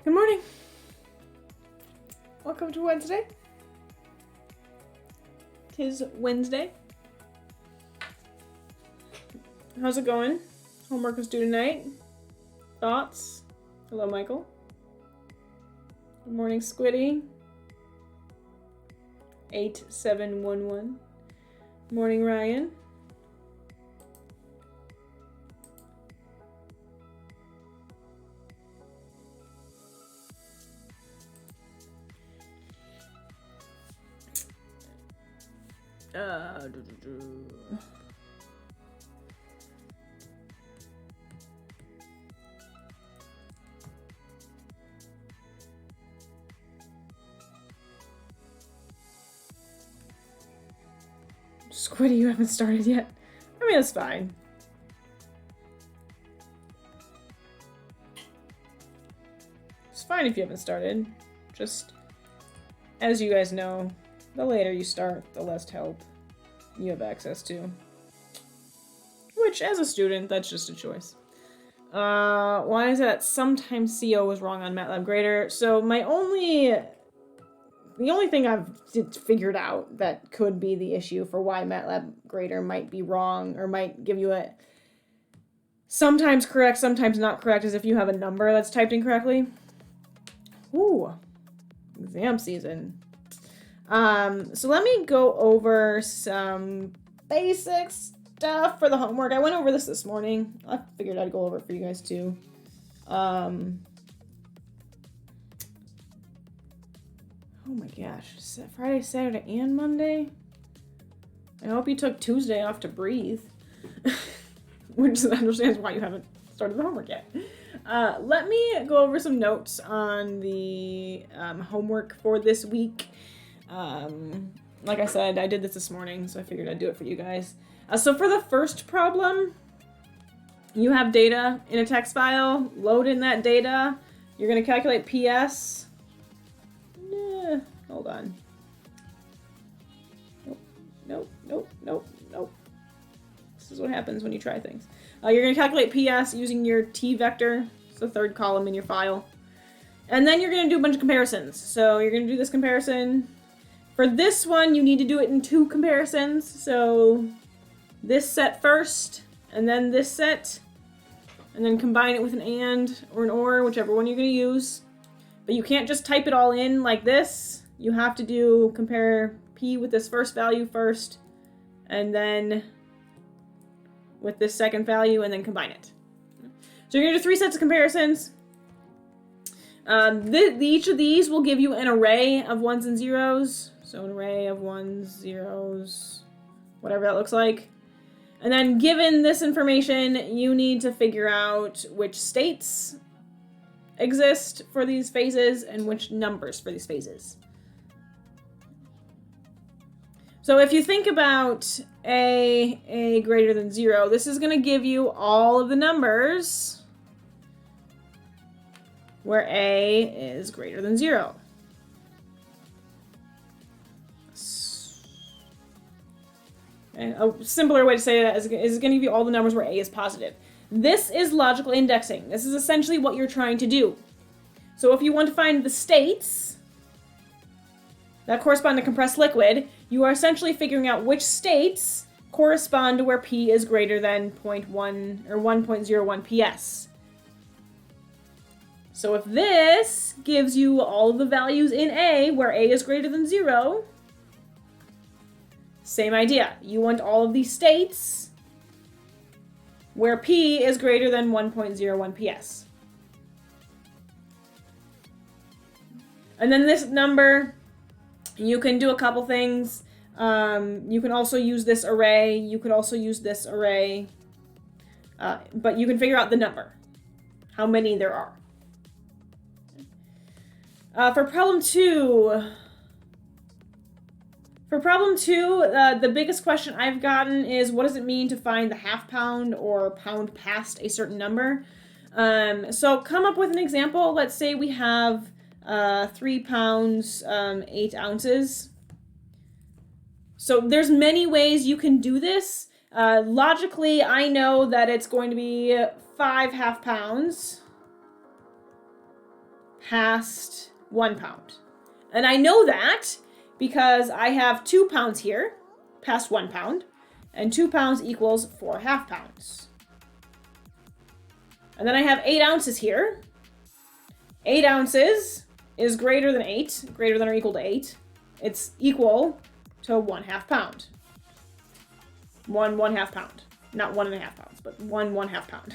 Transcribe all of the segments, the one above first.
Good morning. Welcome to Wednesday. 'Tis Wednesday. How's it going? Homework is due tonight. Thoughts? Hello, Michael. Good morning, Squiddy. 8711. Morning, Ryan. Squiddy, you haven't started yet. I mean, that's fine. It's fine if you haven't started. Just, as you guys know, the later you start, the less help you have access to. Which, as a student, that's just a choice. Why is it that sometimes CO was wrong on MATLAB Grader? So the only thing I've figured out that could be the issue for why MATLAB Grader might be wrong or might give you a sometimes correct, sometimes not correct is if you have a number that's typed incorrectly. Ooh, exam season. So let me go over some basic stuff for the homework. I went over this morning. I figured I'd go over it for you guys too. Oh my gosh, Friday, Saturday, and Monday? I hope you took Tuesday off to breathe. Which understands why you haven't started the homework yet. Let me go over some notes on the homework for this week. Like I said, I did this morning, so I figured I'd do it for you guys. So for the first problem, you have data in a text file. Load in that data. You're going to calculate PS. Hold on. Nope. This is what happens when you try things. You're going to calculate PS using your T vector. It's the third column in your file. And then you're going to do a bunch of comparisons. So you're going to do this comparison. For this one, you need to do it in two comparisons. So this set first, and then this set. And then combine it with an and or an or, whichever one you're going to use. But you can't just type it all in like this. You have to compare P with this first value first, and then with this second value, and then combine it. So you're going to do 3 sets of comparisons. Each of these will give you an array of ones and zeros. So an array of ones, zeros, whatever that looks like. And then given this information, you need to figure out which states exist for these phases and which numbers for these phases. So if you think about a greater than 0, this is going to give you all of the numbers where a is greater than 0. And a simpler way to say that is going to give you all the numbers where a is positive. This is logical indexing. This is essentially what you're trying to do. So if you want to find the states that correspond to compressed liquid, you are essentially figuring out which states correspond to where P is greater than 0.1 or 1.01 PS. So if this gives you all of the values in A, where A is greater than 0, same idea. You want all of these states where P is greater than 1.01 PS. And then this number, you can do a couple things. You can also use this array. You could also use this array. But you can figure out the number, how many there are. For problem 2, the biggest question I've gotten is, what does it mean to find the half pound or pound past a certain number? So come up with an example. Let's say we have 3 pounds, 8 ounces. So there's many ways you can do this. Logically, I know that it's going to be 5 half pounds past 1 pound. And I know that because I have 2 pounds here past 1 pound, and 2 pounds equals 4.5 pounds. And then I have 8 ounces here. 8 ounces is greater than 8, greater than or equal to 8. It's equal to 1/2 pound. 1/2 pound. Not 1.5 pounds, but 1/2 pound.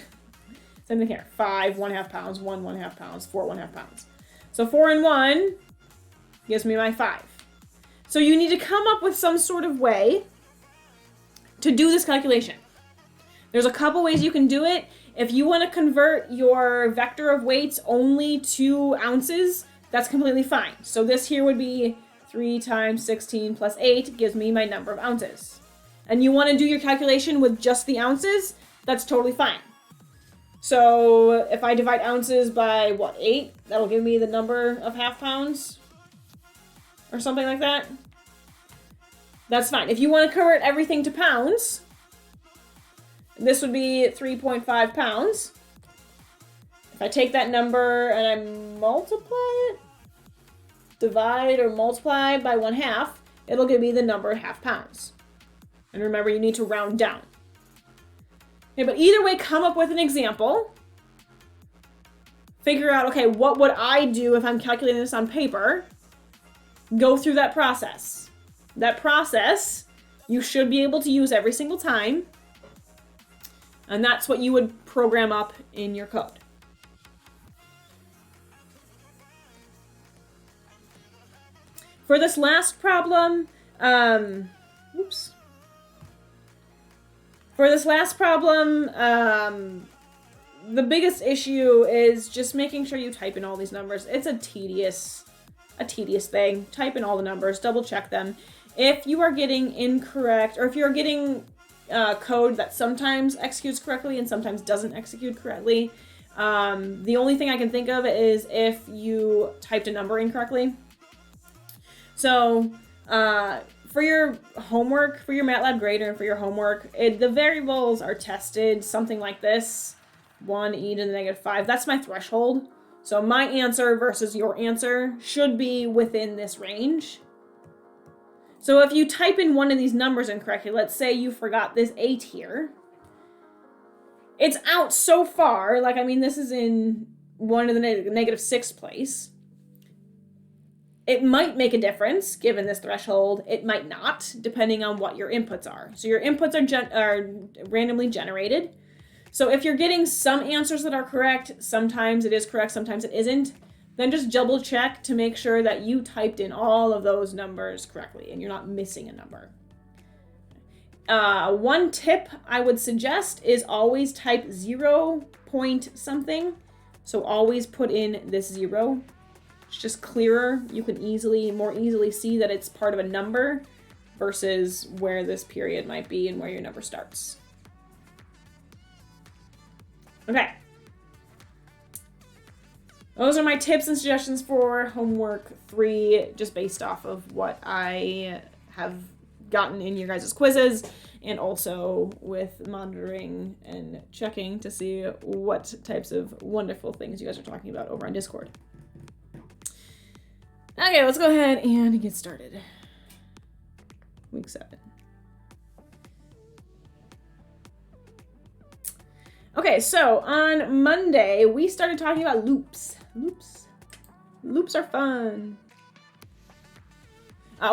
Same thing here. 5 1/2 pounds, 1/2 pounds, 4 1/2 pounds. So 4 and 1 gives me my 5. So you need to come up with some sort of way to do this calculation. There's a couple ways you can do it. If you want to convert your vector of weights only to ounces, that's completely fine. So this here would be 3 times 16 plus 8 gives me my number of ounces. And you want to do your calculation with just the ounces, that's totally fine. So if I divide ounces by, 8? That'll give me the number of 1/2 pounds or something like that. That's fine. If you want to convert everything to pounds, this would be 3.5 pounds. If I take that number and I multiply it, divide or multiply by 1/2, it'll give me the number of 1/2 pounds. And remember, you need to round down. Okay, but either way, come up with an example. Figure out, okay, what would I do if I'm calculating this on paper? Go through that process. That process, you should be able to use every single time. And that's what you would program up in your code. For this last problem, the biggest issue is just making sure you type in all these numbers. It's a tedious thing. Type in all the numbers, double check them. If you are getting incorrect, or if you're getting code that sometimes executes correctly and sometimes doesn't execute correctly, the only thing I can think of is if you typed a number incorrectly. So, for your homework, for your MATLAB grader and for your homework, the variables are tested something like this. 1e to the negative 5. That's my threshold. So my answer versus your answer should be within this range. So if you type in one of these numbers incorrectly, let's say you forgot this 8 here. It's out so far, this is in one of the negative 6 place. It might make a difference given this threshold. It might not, depending on what your inputs are. So your inputs are randomly generated. So if you're getting some answers that are correct, sometimes it is correct, sometimes it isn't, then just double check to make sure that you typed in all of those numbers correctly and you're not missing a number. One tip I would suggest is always type 0 point something. So always put in this 0. It's just clearer. You can more easily see that it's part of a number versus where this period might be and where your number starts. Okay. Those are my tips and suggestions for homework 3, just based off of what I have gotten in your guys' quizzes, and also with monitoring and checking to see what types of wonderful things you guys are talking about over on Discord. Okay, let's go ahead and get started. Week 7. Okay, so on Monday, we started talking about loops. Loops are fun.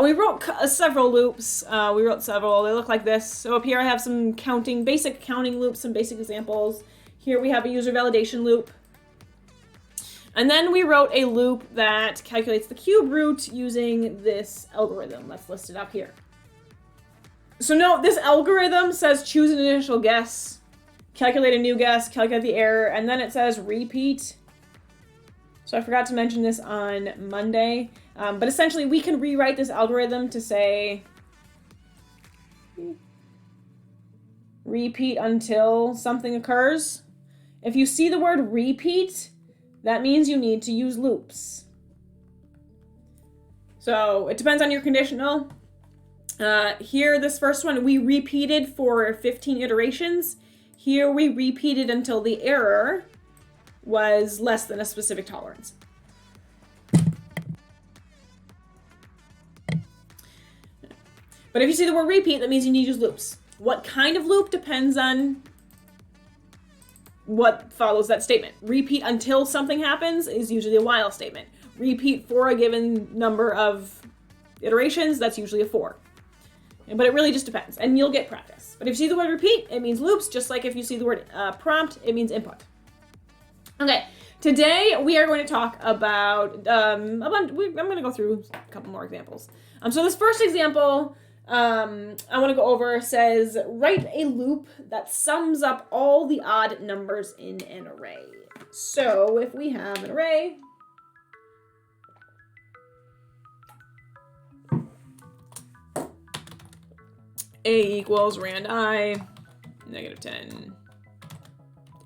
We wrote several loops. They look like this. So up here I have some basic counting loops, some basic examples. Here we have a user validation loop. And then we wrote a loop that calculates the cube root using this algorithm. Let's list it up here. So note, this algorithm says choose an initial guess, calculate a new guess, calculate the error, and then it says repeat. So I forgot to mention this on Monday, but essentially we can rewrite this algorithm to say repeat until something occurs. If you see the word repeat, that means you need to use loops. So it depends on your conditional. Here, this first one, we repeated for 15 iterations. Here we repeated until the error was less than a specific tolerance. But if you see the word repeat, that means you need to use loops. What kind of loop depends on what follows that statement. Repeat until something happens is usually a while statement. Repeat for a given number of iterations, that's usually a for. But it really just depends, and you'll get practice. But if you see the word repeat, it means loops, just like if you see the word prompt, it means input. Okay, today we are going to talk about, I'm going to go through a couple more examples. So this first example I want to go over says, write a loop that sums up all the odd numbers in an array. So if we have an array, a equals rand I, negative 10,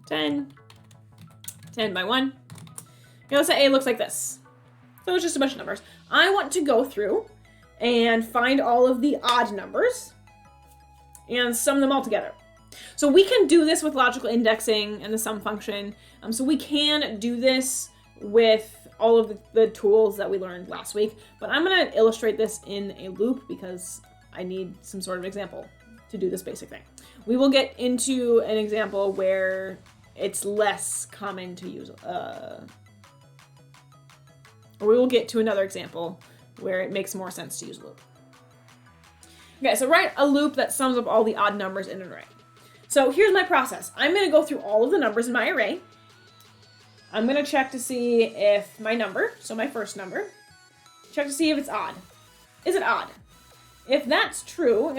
10, 10 by 1. Okay, let's say a looks like this. So it's just a bunch of numbers. I want to go through and find all of the odd numbers and sum them all together. So we can do this with logical indexing and the sum function. So we can do this with all of the tools that we learned last week, but I'm going to illustrate this in a loop because I need some sort of example to do this basic thing. We will get into an example where it's less common to use, or we will get to another example where it makes more sense to use a loop. Okay, so write a loop that sums up all the odd numbers in an array. So here's my process. I'm going to go through all of the numbers in my array. I'm going to check to see if my number, so my first number, check to see if it's odd. Is it odd? If that's true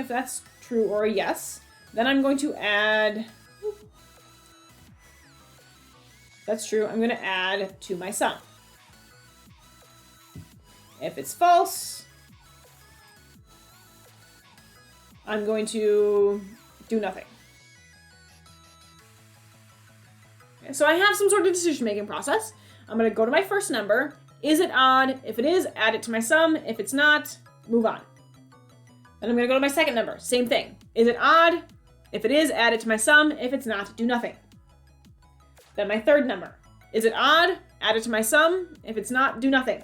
or a yes, then I'm going to add, that's true, I'm going to add to my sum. If it's false, I'm going to do nothing. Okay, so I have some sort of decision-making process. I'm going to go to my first number. Is it odd? If it is, add it to my sum. If it's not, move on. Then I'm going to go to my second number. Same thing. Is it odd? If it is, add it to my sum. If it's not, do nothing. Then my third number. Is it odd? Add it to my sum. If it's not, do nothing.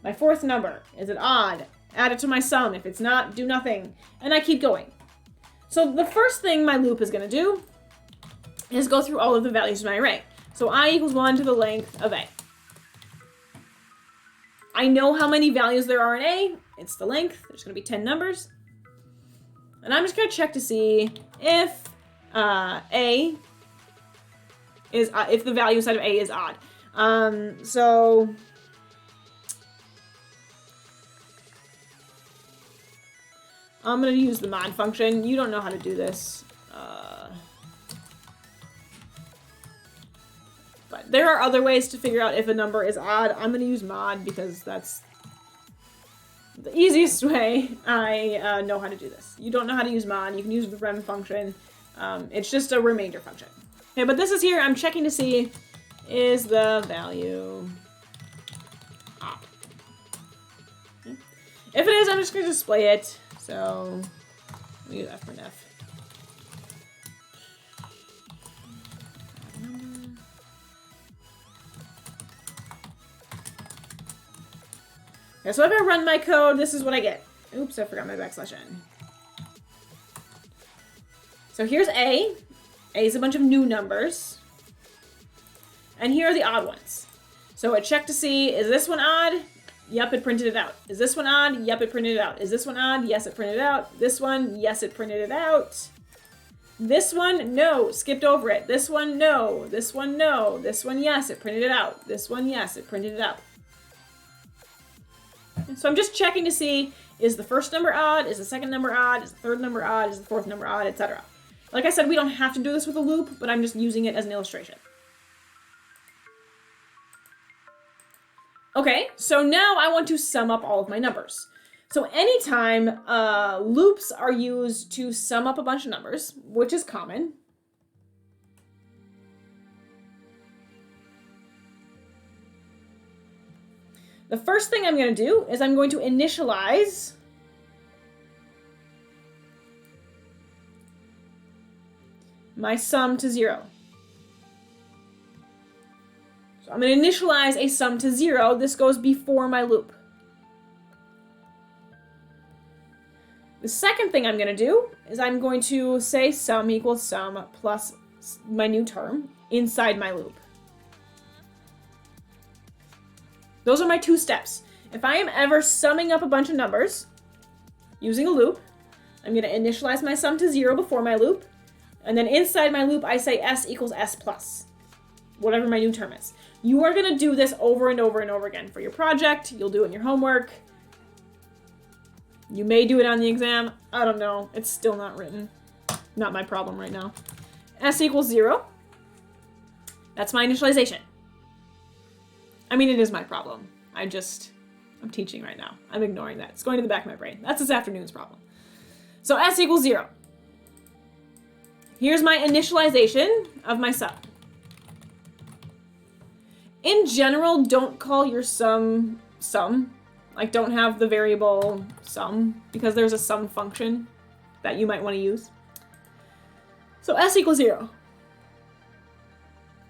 My fourth number. Is it odd? Add it to my sum. If it's not, do nothing. And I keep going. So the first thing my loop is going to do is go through all of the values of my array. So I equals 1 to the length of a. I know how many values there are in a. It's the length. There's going to be 10 numbers. And I'm just going to check to see if a is if the value inside of a is odd. So I'm going to use the mod function. You don't know how to do this. But there are other ways to figure out if a number is odd. I'm going to use mod because that's the easiest way I know how to do this. You don't know how to use mod. You can use the rem function. It's just a remainder function. Okay, but this is here. I'm checking to see, is the value odd? Okay. If it is, I'm just going to display it. So let me use F for an F. Okay, so if I run my code, this is what I get. Oops, I forgot my \n. So here's A. A is a bunch of new numbers. And here are the odd ones. So it checked to see, is this one odd? Yep, it printed it out. Is this one odd? Yep, it printed it out. Is this one odd? Yes, it printed it out. This one, yes, it printed it out. This one, no, skipped over it. This one, no. This one, no. This one, yes, it printed it out. This one, yes, it printed it out. So I'm just checking to see, is the first number odd? Is the second number odd? Is the third number odd? Is the fourth number odd? Etc. Like I said, we don't have to do this with a loop, but I'm just using it as an illustration. Okay, so now I want to sum up all of my numbers. So anytime loops are used to sum up a bunch of numbers, which is common, the first thing I'm going to do is I'm going to initialize my sum to 0. So I'm going to initialize a sum to 0. This goes before my loop. The second thing I'm going to do is I'm going to say sum equals sum plus my new term inside my loop. Those are my two steps. If I am ever summing up a bunch of numbers using a loop, I'm going to initialize my sum to 0 before my loop, and then inside my loop I say s equals s plus, whatever my new term is. You are going to do this over and over and over again for your project. You'll do it in your homework. You may do it on the exam. I don't know. It's still not written. Not my problem right now. S equals 0. That's my initialization. I mean, it is my problem. I'm teaching right now. I'm ignoring that. It's going to the back of my brain. That's this afternoon's problem. So S equals 0. Here's my initialization of my sum. In general, don't call your sum sum. Like, don't have the variable sum, because there's a sum function that you might want to use. So S equals 0.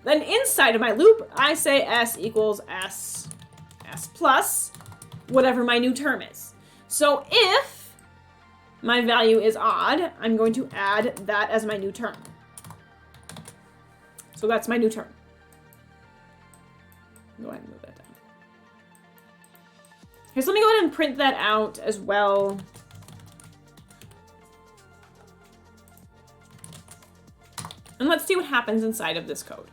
Then inside of my loop, I say S equals S plus, whatever my new term is. So if my value is odd, I'm going to add that as my new term. So that's my new term. Go ahead and move that down. Okay, so let me go ahead and print that out as well. And let's see what happens inside of this code.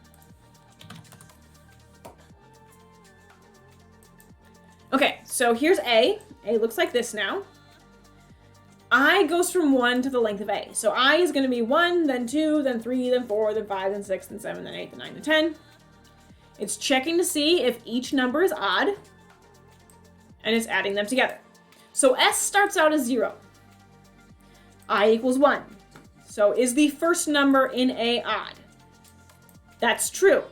Okay, so here's A. A looks like this now. I goes from 1 to the length of A. So I is going to be 1, then 2, then 3, then 4, then 5, then 6, then 7, then 8, then 9, then 10. It's checking to see if each number is odd, and it's adding them together. So S starts out as 0. I equals 1. So is the first number in A odd? That's true.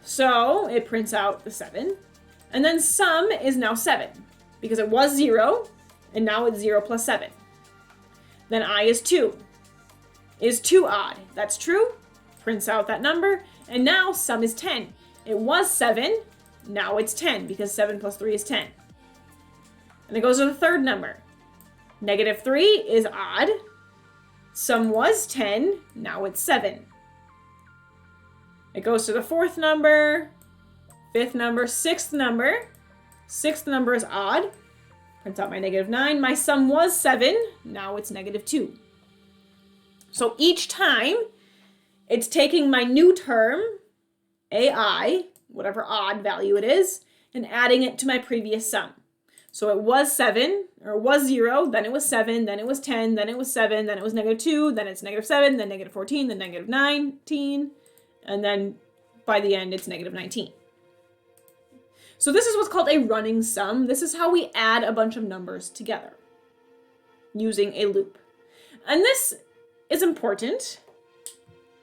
So it prints out the 7. And then sum is now 7, because it was 0, and now it's 0 plus 7. Then I is 2. Is 2 odd? That's true. Prints out that number. And now sum is 10. It was 7, now it's 10, because 7 plus 3 is 10. And it goes to the third number. Negative 3 is odd. Sum was 10, now it's 7. It goes to the fourth number, fifth number, sixth number. Sixth number is odd. Prints out my negative 9. My sum was 7, now it's negative 2. So each time, it's taking my new term, AI, whatever odd value it is, and adding it to my previous sum. So it was 7, or it was 0, then it was 7, then it was 10, then it was 7, then it was negative 2, then it's negative 7, then negative 14, then negative 19, and then by the end it's negative 19. So this is what's called a running sum. This is how we add a bunch of numbers together using a loop. And this is important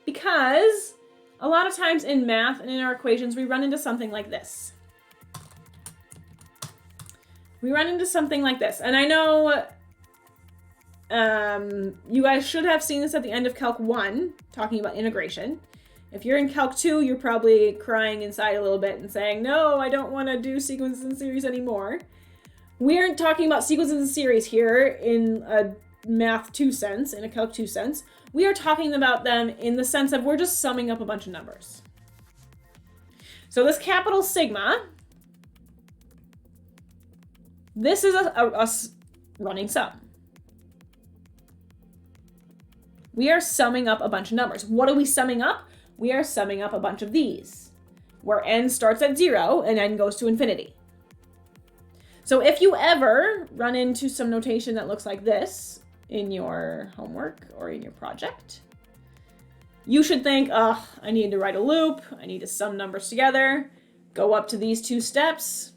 because a lot of times in math and in our equations, we run into something like this. And I know you guys should have seen this at the end of Calc 1, talking about integration. If you're in Calc 2, you're probably crying inside a little bit and saying, no, I don't want to do sequences and series anymore. We aren't talking about sequences and series here in a Math 2 sense, in a Calc 2 sense. We are talking about them in the sense of we're just summing up a bunch of numbers. So this capital sigma, this is a running sum. We are summing up a bunch of numbers. What are we summing up? We are summing up a bunch of these, where n starts at 0 and n goes to infinity. So if you ever run into some notation that looks like this in your homework or in your project, you should think, oh, I need to write a loop, I need to sum numbers together, go up to these two steps.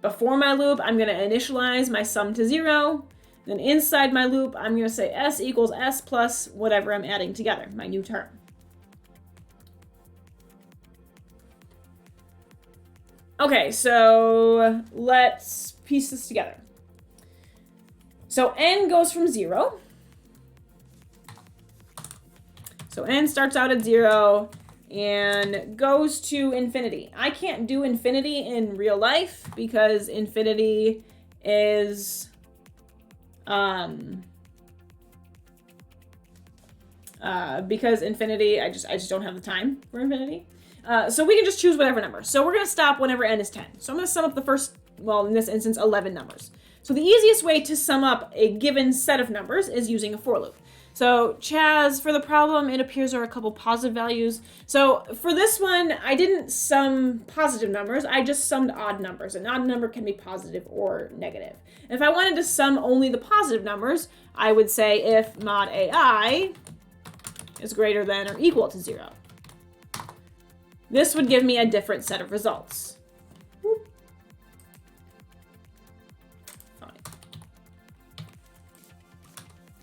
Before my loop, I'm going to initialize my sum to 0. Then inside my loop, I'm going to say S equals S plus whatever I'm adding together, my new term. Okay, so let's piece this together. So n goes from 0. So n starts out at 0 and goes to infinity. I can't do infinity in real life because infinity is Because infinity, I just don't have the time for infinity. So we can just choose whatever number. So we're going to stop whenever n is 10. So I'm going to sum up the first, well, in this instance, 11 numbers. So the easiest way to sum up a given set of numbers is using a for loop. So Chaz, for the problem, it appears there are a couple positive values. So for this one, I didn't sum positive numbers. I just summed odd numbers. An odd number can be positive or negative. If I wanted to sum only the positive numbers, I would say if mod AI is greater than or equal to 0. This would give me a different set of results. Fine.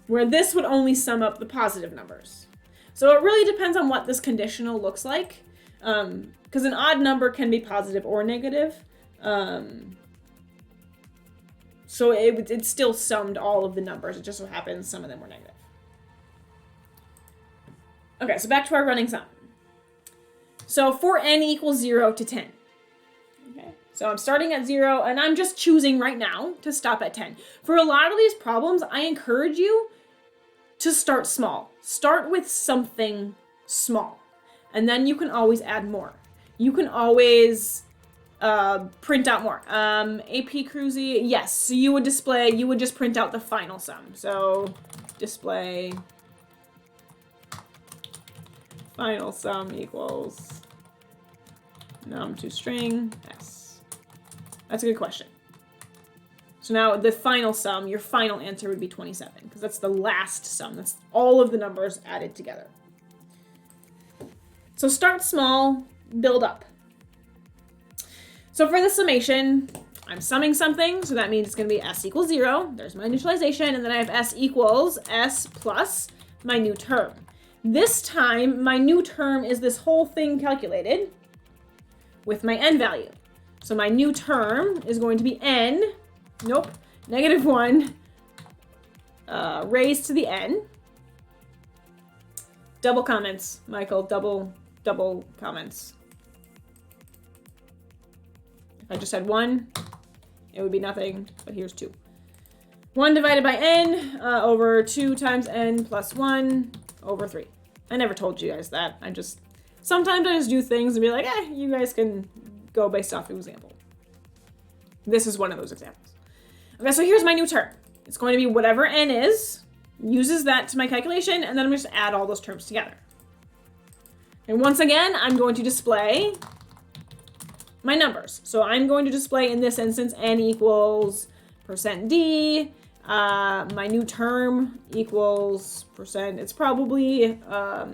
Where this would only sum up the positive numbers. So it really depends on what this conditional looks like. Because an odd number can be positive or negative. So it still summed all of the numbers. It just so happens some of them were negative. Okay, so back to our running sum. So for n equals 0 to 10. Okay, so I'm starting at 0, and I'm just choosing right now to stop at 10. For a lot of these problems, I encourage you to start small. Start with something small, and then you can always add more. You can always print out more. AP Cruzy, yes, so you would just print out the final sum. So display final sum equals num to string s. That's a good question. So now the final sum, your final answer would be 27, because that's the last sum. That's all of the numbers added together. So start small, build up. So for the summation, I'm summing something, so that means it's going to be s equals 0. There's my initialization, and then I have s equals s plus my new term. This time, my new term is this whole thing calculated with my n value. So my new term is going to be n, negative 1, raised to the n. Double comments, Michael, double comments. If I just had 1, it would be nothing, but here's 2. 1 divided by n over 2 times n plus 1 over 3. I never told you guys that. Sometimes I just do things and be like, you guys can go based off example. This is one of those examples. Okay, so here's my new term. It's going to be whatever n is, uses that to my calculation, and then I'm just add all those terms together. And once again, I'm going to display my numbers. So I'm going to display, in this instance, n equals %d, my new term equals %. It's probably a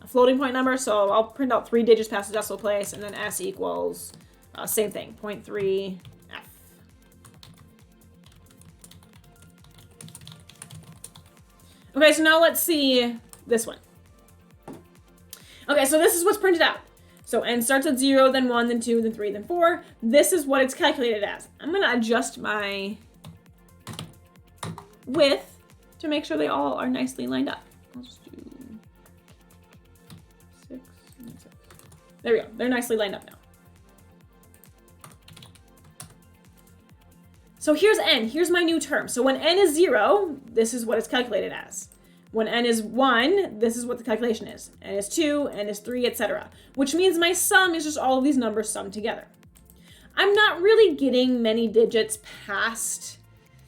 floating point number, so I'll print out 3 digits past the decimal place, and then s equals, same thing, 0.3 f. Okay, so now let's see this one. Okay, so this is what's printed out. So n starts at 0, then 1, then 2, then 3, then 4. This is what it's calculated as. I'm going to adjust my width to make sure they all are nicely lined up. Let's do 6 and 6. There we go. They're nicely lined up now. So here's n. Here's my new term. So when n is 0, this is what it's calculated as. When n is 1, this is what the calculation is. N is 2, n is 3, etc. Which means my sum is just all of these numbers summed together. I'm not really getting many digits past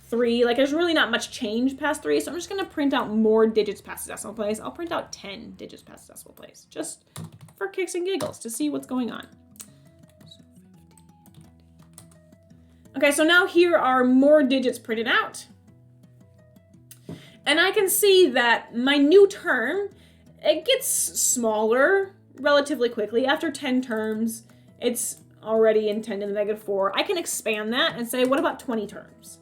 3. Like, there's really not much change past 3, so I'm just going to print out more digits past the decimal place. I'll print out 10 digits past the decimal place, just for kicks and giggles, to see what's going on. Okay, so now here are more digits printed out. And I can see that my new term, it gets smaller relatively quickly. After 10 terms, it's already in 10 to the negative 4. I can expand that and say, what about 20 terms?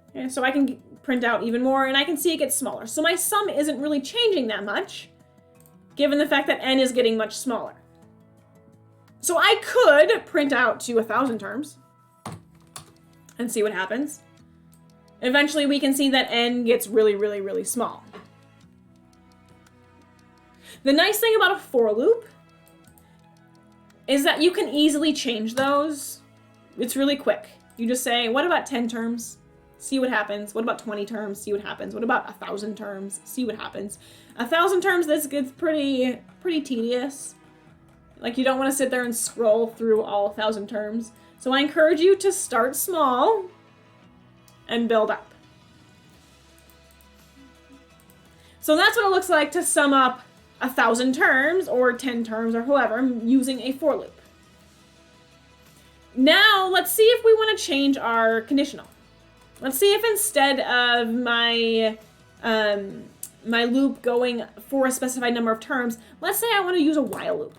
Okay, so I can print out even more, and I can see it gets smaller. So my sum isn't really changing that much, given the fact that n is getting much smaller. So I could print out to 1,000 terms and see what happens. Eventually, we can see that n gets really, really, really small. The nice thing about a for loop is that you can easily change those. It's really quick. You just say, what about 10 terms? See what happens. What about 20 terms? See what happens. What about 1,000 terms? See what happens. 1,000 terms, this gets pretty tedious. Like, you don't want to sit there and scroll through all 1,000 terms. So I encourage you to start small and build up. So that's what it looks like to sum up 1,000 terms or 10 terms or whoever using a for loop. Now let's see if we want to change our conditional. Let's see if instead of my my loop going for a specified number of terms, let's say I want to use a while loop.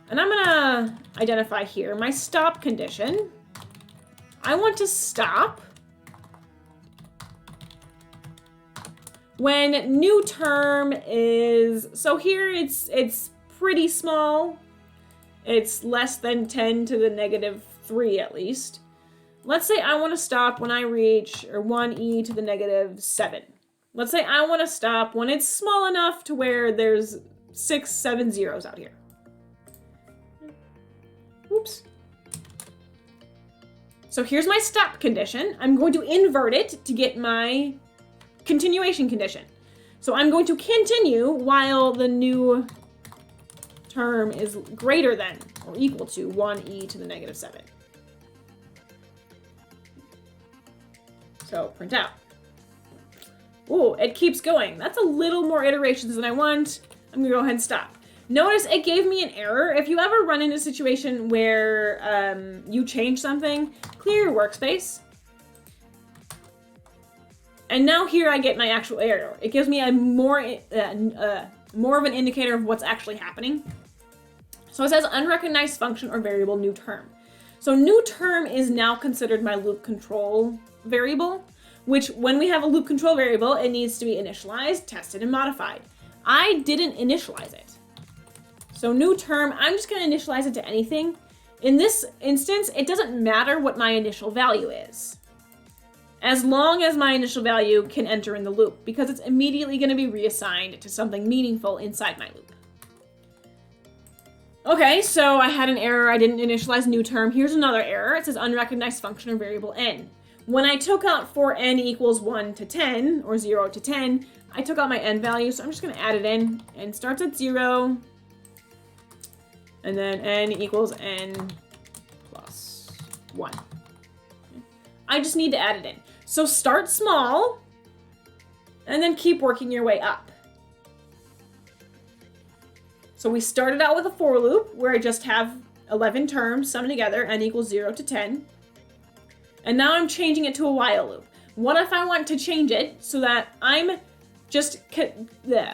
And I'm gonna identify here my stop condition. I want to stop when new term is, so here it's pretty small. It's less than 10 to the negative 3 at least. Let's say I want to stop when I reach, or 1e to the negative 7. Let's say I want to stop when it's small enough to where there's 6, 7 zeros out here. Oops. So here's my stop condition. I'm going to invert it to get my continuation condition. So I'm going to continue while the new term is greater than or equal to 1e to the negative 7. So print out. Ooh, it keeps going. That's a little more iterations than I want. I'm gonna go ahead and stop. Notice it gave me an error. If you ever run into a situation where you change something, clear your workspace. And now here I get my actual error. It gives me a more of an indicator of what's actually happening. So it says unrecognized function or variable new term. So new term is now considered my loop control variable, which when we have a loop control variable, it needs to be initialized, tested, and modified. I didn't initialize it. So new term, I'm just gonna initialize it to anything. In this instance, it doesn't matter what my initial value is, as long as my initial value can enter in the loop, because it's immediately gonna be reassigned to something meaningful inside my loop. Okay, so I had an error. I didn't initialize new term. Here's another error. It says unrecognized function or variable n. When I took out for n equals 1 to 10, or 0 to 10, I took out my n value, so I'm just gonna add it in. N starts at 0, and then n equals n plus 1. I just need to add it in. So start small, and then keep working your way up. So we started out with a for loop where I just have 11 terms summed together, n equals 0 to 10. And now I'm changing it to a while loop. What if I want to change it so that I'm just,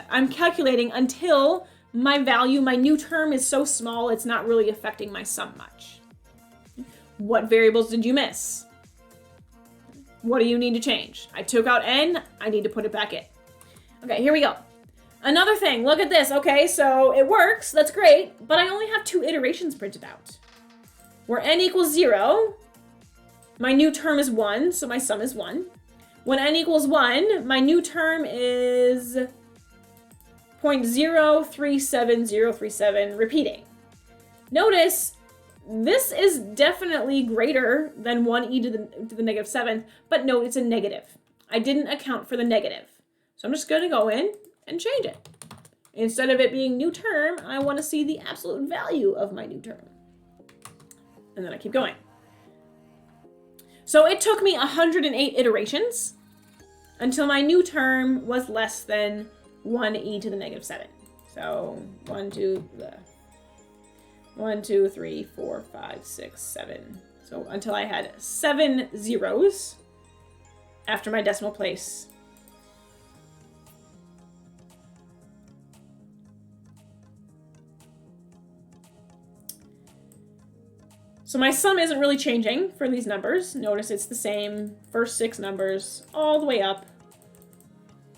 I'm calculating until my value, my new term is so small it's not really affecting my sum much. What variables did you miss? What do you need to change? I took out n, I need to put it back in. Okay, here we go. Another thing, look at this. Okay, so it works, that's great, but I only have 2 iterations printed out. Where n equals 0, my new term is 1, so my sum is 1. When n equals 1, my new term is 0.037037 repeating. Notice, this is definitely greater than 1e to the negative 7th, but note it's a negative. I didn't account for the negative. So I'm just gonna go in and change it. Instead of it being new term, I want to see the absolute value of my new term. And then I keep going. So it took me 108 iterations until my new term was less than 1e to the negative 7. So 1, 2, 3, 4, 5, 6, 7. So until I had 7 zeros after my decimal place. So my sum isn't really changing for these numbers. Notice it's the same first 6 numbers all the way up.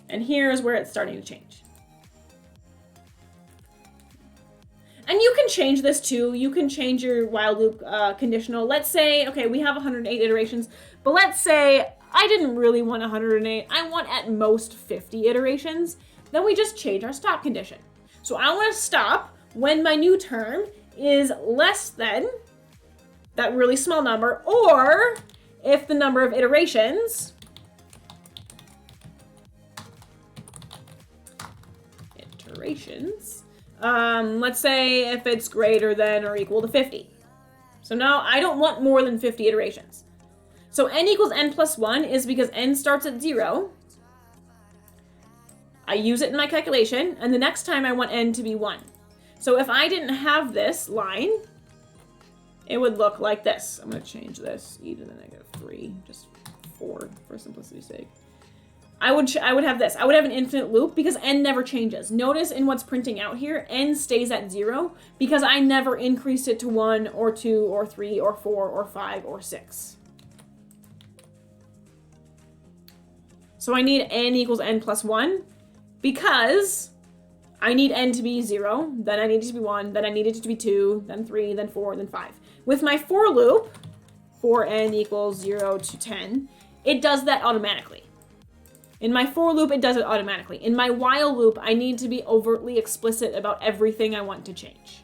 And here is where it's starting to change. And you can change this too. You can change your while loop conditional. Let's say, okay, we have 108 iterations, but let's say I didn't really want 108. I want at most 50 iterations. Then we just change our stop condition. So I want to stop when my new term is less than that really small number, or if the number of iterations let's say if it's greater than or equal to 50. So now I don't want more than 50 iterations. So n equals n plus 1 is because n starts at 0. I use it in my calculation, and the next time I want n to be 1. So if I didn't have this line, it would look like this. I'm going to change this e to the negative 3, just 4 for simplicity's sake. I would have this. I would have an infinite loop because n never changes. Notice in what's printing out here, n stays at 0 because I never increased it to 1 or 2 or 3 or 4 or 5 or 6. So I need n equals n plus 1 because I need n to be 0, then I need it to be 1, then I need it to be 2, then 3, then 4, then 5. With my for loop, for n equals 0 to 10, it does that automatically. In my for loop, it does it automatically. In my while loop, I need to be overtly explicit about everything I want to change.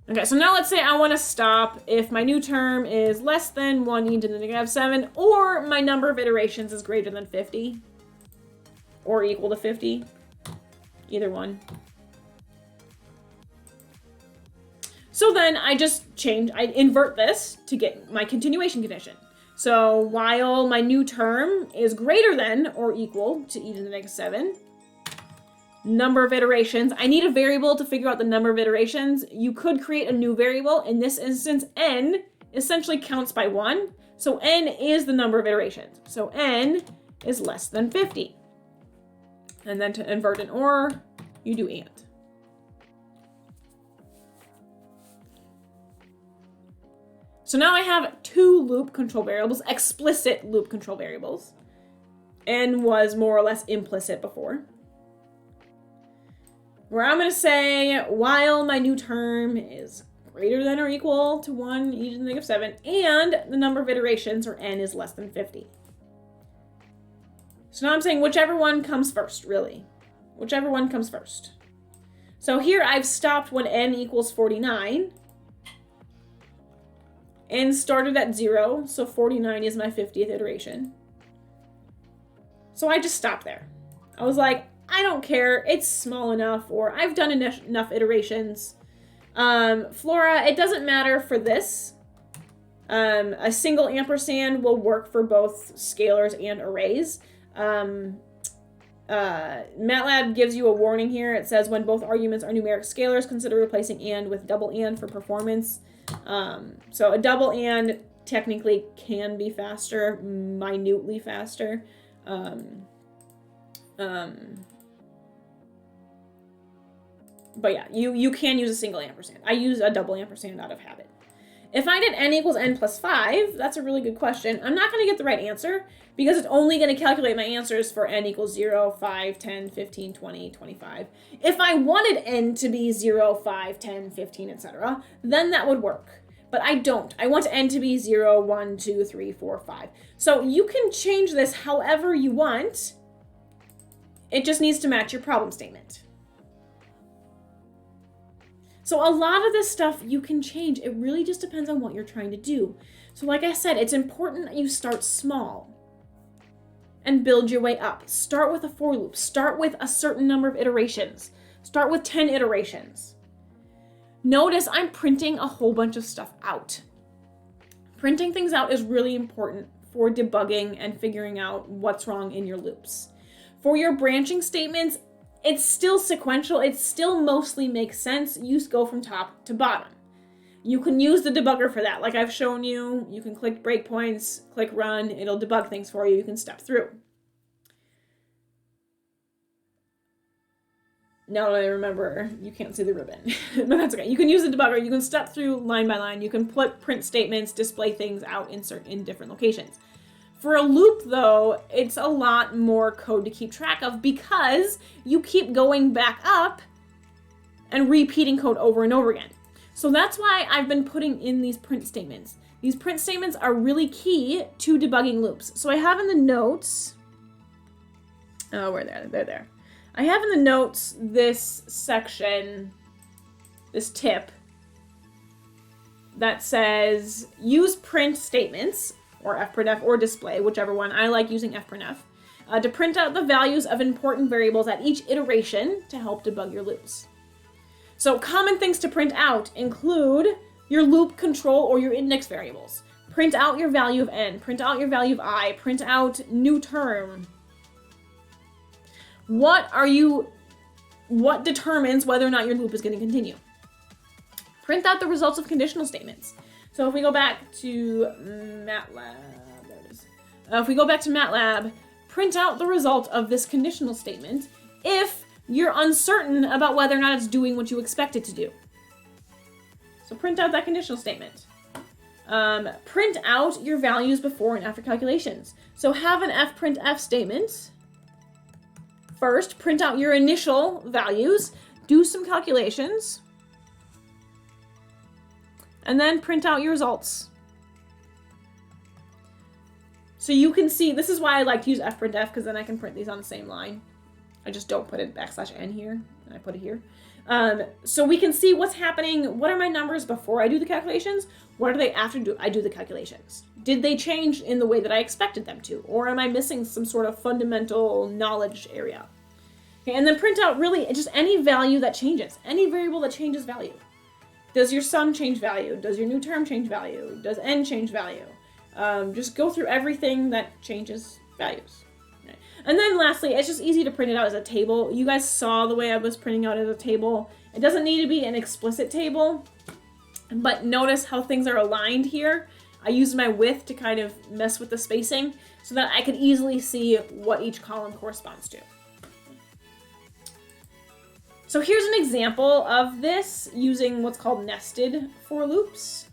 Okay, so now let's say I want to stop if my new term is less than 1 e to the negative 7, or my number of iterations is greater than 50, or equal to 50, either one. So then I invert this to get my continuation condition. So while my new term is greater than or equal to e to the negative 7, number of iterations, I need a variable to figure out the number of iterations. You could create a new variable. In this instance, n essentially counts by 1. So n is the number of iterations. So n is less than 50. And then to invert an or, you do and. So now I have 2 loop control variables, explicit loop control variables. N was more or less implicit before. Where I'm going to say, while my new term is greater than or equal to 1 e to the negative 7, and the number of iterations, or n, is less than 50. So now I'm saying whichever one comes first, really. Whichever one comes first. So here I've stopped when n equals 49. N started at 0, so 49 is my 50th iteration. So I just stopped there. I was like, I don't care, it's small enough, or I've done enough iterations. Flora, it doesn't matter for this. A single ampersand will work for both scalars and arrays. MATLAB gives you a warning here. It says when both arguments are numeric scalars, consider replacing and with double and for performance. So a double and technically can be faster, minutely faster. But yeah, you can use a single ampersand. I use a double ampersand out of habit. If I did n equals n plus 5, that's a really good question. I'm not going to get the right answer because it's only going to calculate my answers for n equals 0, 5, 10, 15, 20, 25. If I wanted n to be 0, 5, 10, 15, etc., then that would work. But I don't. I want n to be 0, 1, 2, 3, 4, 5. So you can change this however you want. It just needs to match your problem statement. So a lot of this stuff you can change. It really just depends on what you're trying to do. So like I said, it's important that you start small and build your way up. Start with a for loop. Start with a certain number of iterations. Start with 10 iterations. Notice I'm printing a whole bunch of stuff out. Printing things out is really important for debugging and figuring out what's wrong in your loops. For your branching statements, it's still sequential. It still mostly makes sense. You go from top to bottom. You can use the debugger for that. Like I've shown you, you can click breakpoints, click run, it'll debug things for you. You can step through. Now that I remember, you can't see the ribbon, but that's okay. You can use the debugger. You can step through line by line. You can print statements, display things out, insert in different locations. For a loop, though, it's a lot more code to keep track of because you keep going back up and repeating code over and over again. So that's why I've been putting in these print statements. These print statements are really key to debugging loops. So I have in the notes, oh, where they're there. I have in the notes this section, this tip. that says use print statements, or fprintf or display, whichever one. I like using fprintf, to print out the values of important variables at each iteration to help debug your loops. So common things to print out include your loop control or your index variables. Print out your value of n, print out your value of I, print out new term. What determines whether or not your loop is going to continue? Print out the results of conditional statements. So if we go back to MATLAB, there it is. If we go back to MATLAB, print out the result of this conditional statement if you're uncertain about whether or not it's doing what you expect it to do. So print out that conditional statement. Print out your values before and after calculations. So have an fprintf statement. First, print out your initial values, do some calculations, and then print out your results. So you can see, this is why I like to use fprintf, because then I can print these on the same line. I just don't put it \n here, and I put it here. So we can see what's happening. What are my numbers before I do the calculations? What are they after I do the calculations? Did they change in the way that I expected them to? Or am I missing some sort of fundamental knowledge area? Okay, and then print out really just any value that changes, any variable that changes value. Does your sum change value? Does your new term change value? Does n change value? Just go through everything that changes values. Okay. And then lastly, it's just easy to print it out as a table. You guys saw the way I was printing out as a table. It doesn't need to be an explicit table, but notice how things are aligned here. I used my width to kind of mess with the spacing so that I could easily see what each column corresponds to. So here's an example of this using what's called nested for loops.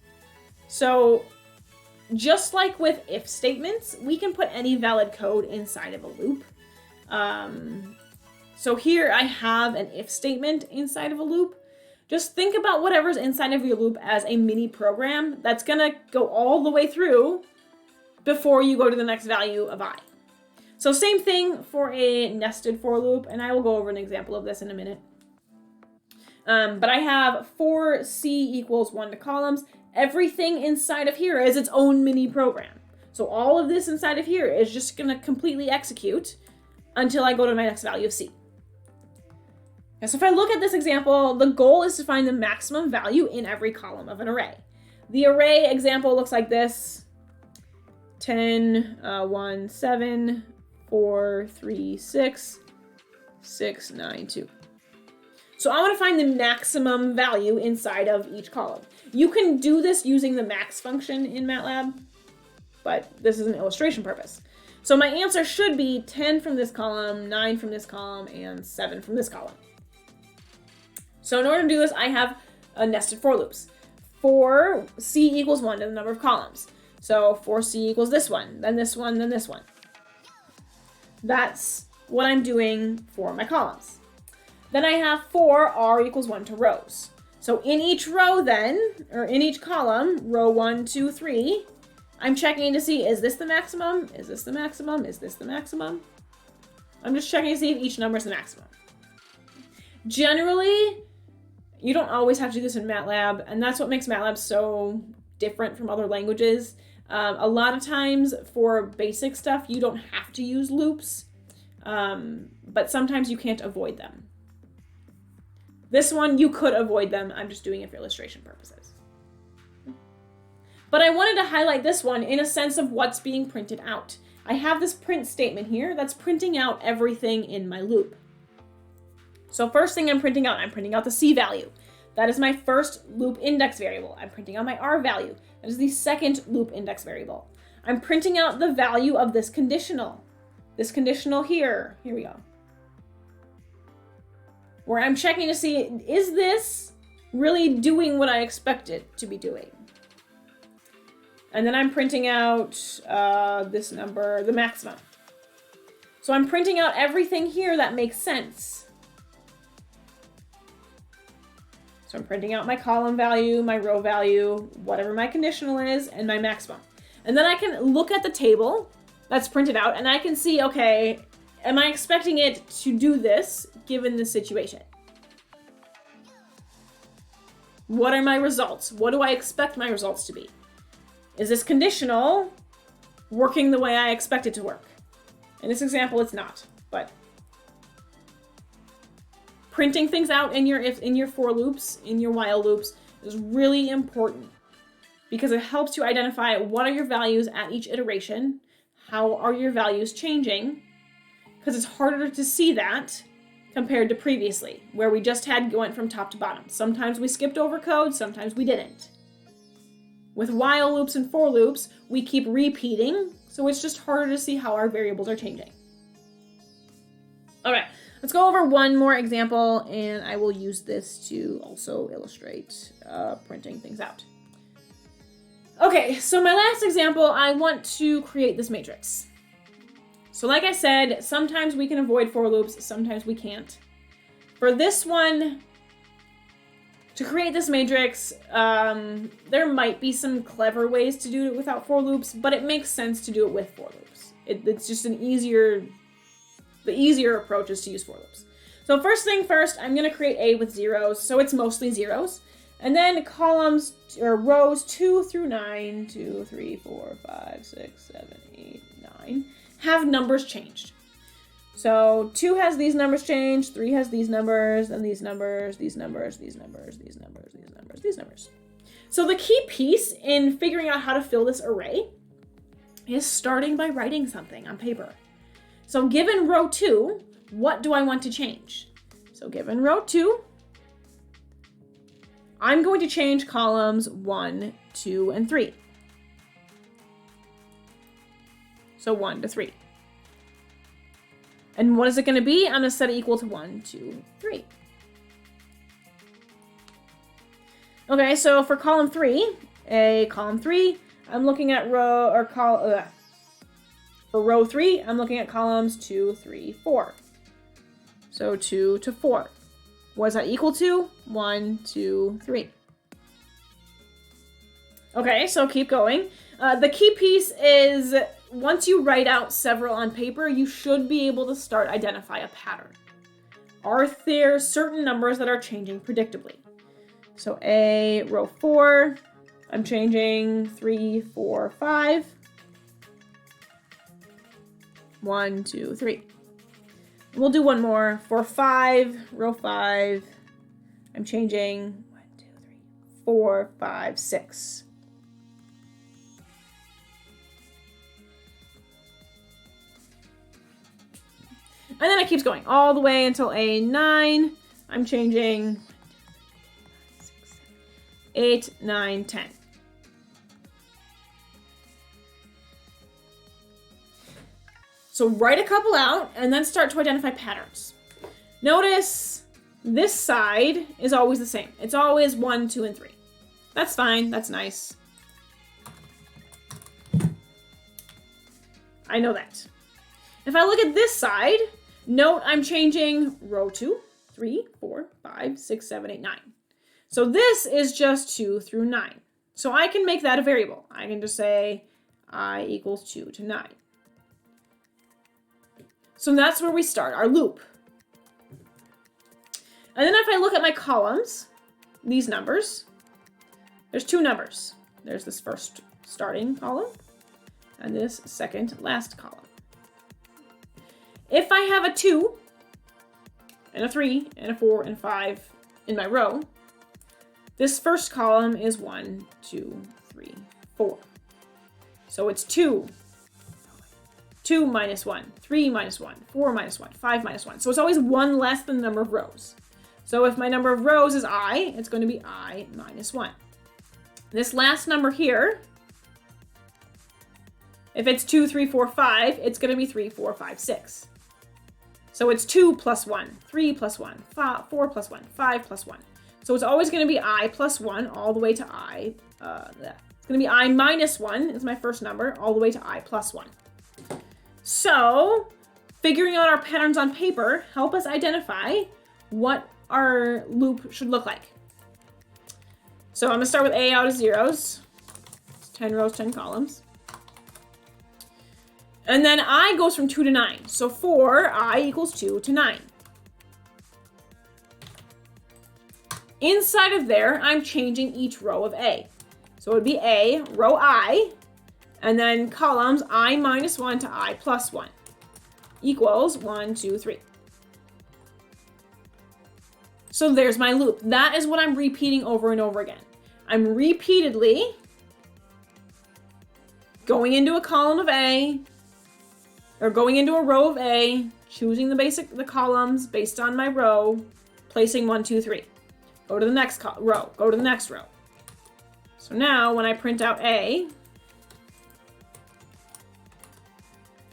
So just like with if statements, we can put any valid code inside of a loop. So here I have an if statement inside of a loop. Just think about whatever's inside of your loop as a mini program that's gonna go all the way through before you go to the next value of I. So same thing for a nested for loop, and I will go over an example of this in a minute. But I have for c equals 1 to columns. Everything inside of here is its own mini program. So all of this inside of here is just gonna completely execute until I go to my next value of c. Okay, so if I look at this example, the goal is to find the maximum value in every column of an array. The array example looks like this: 10, 1, 7, 4, 3, 6, 6, 9, 2. So I want to find the maximum value inside of each column. You can do this using the max function in MATLAB, but this is an illustration purpose. So my answer should be 10 from this column, 9 from this column, and 7 from this column. So in order to do this, I have a nested for loops. For c equals 1 to the number of columns. So for c equals this one, then this one, then this one. That's what I'm doing for my columns. Then I have for r equals 1 to rows. So in each row then, or in each column, row 1, 2, 3, I'm checking to see, is this the maximum? Is this the maximum? Is this the maximum? I'm just checking to see if each number is the maximum. Generally, you don't always have to do this in MATLAB, and that's what makes MATLAB so different from other languages. A lot of times for basic stuff, you don't have to use loops, but sometimes you can't avoid them. This one, you could avoid them. I'm just doing it for illustration purposes. But I wanted to highlight this one in a sense of what's being printed out. I have this print statement here that's printing out everything in my loop. So first thing I'm printing out the C value. That is my first loop index variable. I'm printing out my R value. That is the second loop index variable. I'm printing out the value of this conditional. This conditional here we go. Where I'm checking to see, is this really doing what I expect it to be doing? And then I'm printing out this number, the maximum. So I'm printing out everything here that makes sense. So I'm printing out my column value, my row value, whatever my conditional is, and my maximum. And then I can look at the table that's printed out and I can see, okay, am I expecting it to do this given the situation? What are my results? What do I expect my results to be? Is this conditional working the way I expect it to work? In this example, it's not, but printing things out in your for loops, in your while loops, is really important because it helps you identify what are your values at each iteration, how are your values changing, because it's harder to see that compared to previously, where we just went from top to bottom. Sometimes we skipped over code, sometimes we didn't. With while loops and for loops, we keep repeating, so it's just harder to see how our variables are changing. Okay, let's go over one more example, and I will use this to also illustrate printing things out. Okay, so my last example, I want to create this matrix. So like I said, sometimes we can avoid for loops, sometimes we can't. For this one, to create this matrix, there might be some clever ways to do it without for loops, but it makes sense to do it with for loops. It's just the easier approach is to use for loops. So first thing first, I'm gonna create A with zeros, so it's mostly zeros. And then columns, or rows 2 through 9, 2, 3, 4, 5, 6, 7, 8, 9, have numbers changed. So 2 has these numbers changed, 3 has these numbers, and these numbers, these numbers, these numbers, these numbers, these numbers, these numbers. So the key piece in figuring out how to fill this array is starting by writing something on paper. So given row 2, what do I want to change? So given row 2, I'm going to change columns 1, 2, and 3. So 1 to 3. And what is it going to be? I'm going to set it equal to 1, 2, 3. Okay, so for column 3, I'm looking at for row 3, I'm looking at columns 2, 3, 4. So 2 to 4. What is that equal to? 1, 2, 3. Okay, so keep going. The key piece is once you write out several on paper, you should be able to start identify a pattern. Are there certain numbers that are changing predictably? So A, row 4, I'm changing 3, 4, 5. 1, 2, 3. We'll do one more. For 5, row 5, I'm changing 1, 2, 3, 4, 5, 6. And then it keeps going all the way until A9. I'm changing 8, 9, 10. So write a couple out and then start to identify patterns. Notice this side is always the same. It's always 1, 2, and 3. That's fine. That's nice. I know that. If I look at this side, note I'm changing row 2, 3, 4, 5, 6, 7, 8, 9. So this is just 2 through 9. So I can make that a variable. I can just say I equals 2 to 9. So that's where we start, our loop. And then if I look at my columns, these numbers, there's 2 numbers. There's this first starting column and this second last column. If I have a 2 and a 3 and a 4 and 5 in my row, this first column is 1, 2, 3, 4. So it's 2 minus 1, 3 minus 1, 4 minus 1, 5 minus 1. So it's always 1 less than the number of rows. So if my number of rows is I, it's going to be I minus 1. This last number here, if it's 2, 3, 4, 5, it's going to be 3, 4, 5, 6. So it's 2 plus 1, 3 plus 1, 4 plus 1, 5 plus 1. So it's always going to be I plus 1 all the way to I. It's going to be I minus 1 is my first number all the way to I plus 1. So figuring out our patterns on paper help us identify what our loop should look like. So I'm going to start with A out of zeros. It's 10 rows, 10 columns. And then I goes from 2 to 9. So for I equals 2 to 9. Inside of there, I'm changing each row of A. So it would be A, row I, and then columns I minus 1 to I plus 1 equals 1, 2, 3. So there's my loop. That is what I'm repeating over and over again. I'm repeatedly going into a column of A, or going into a row of A, choosing the columns based on my row, placing 1, 2, 3. Go to the next row, go to the next row. So now when I print out A,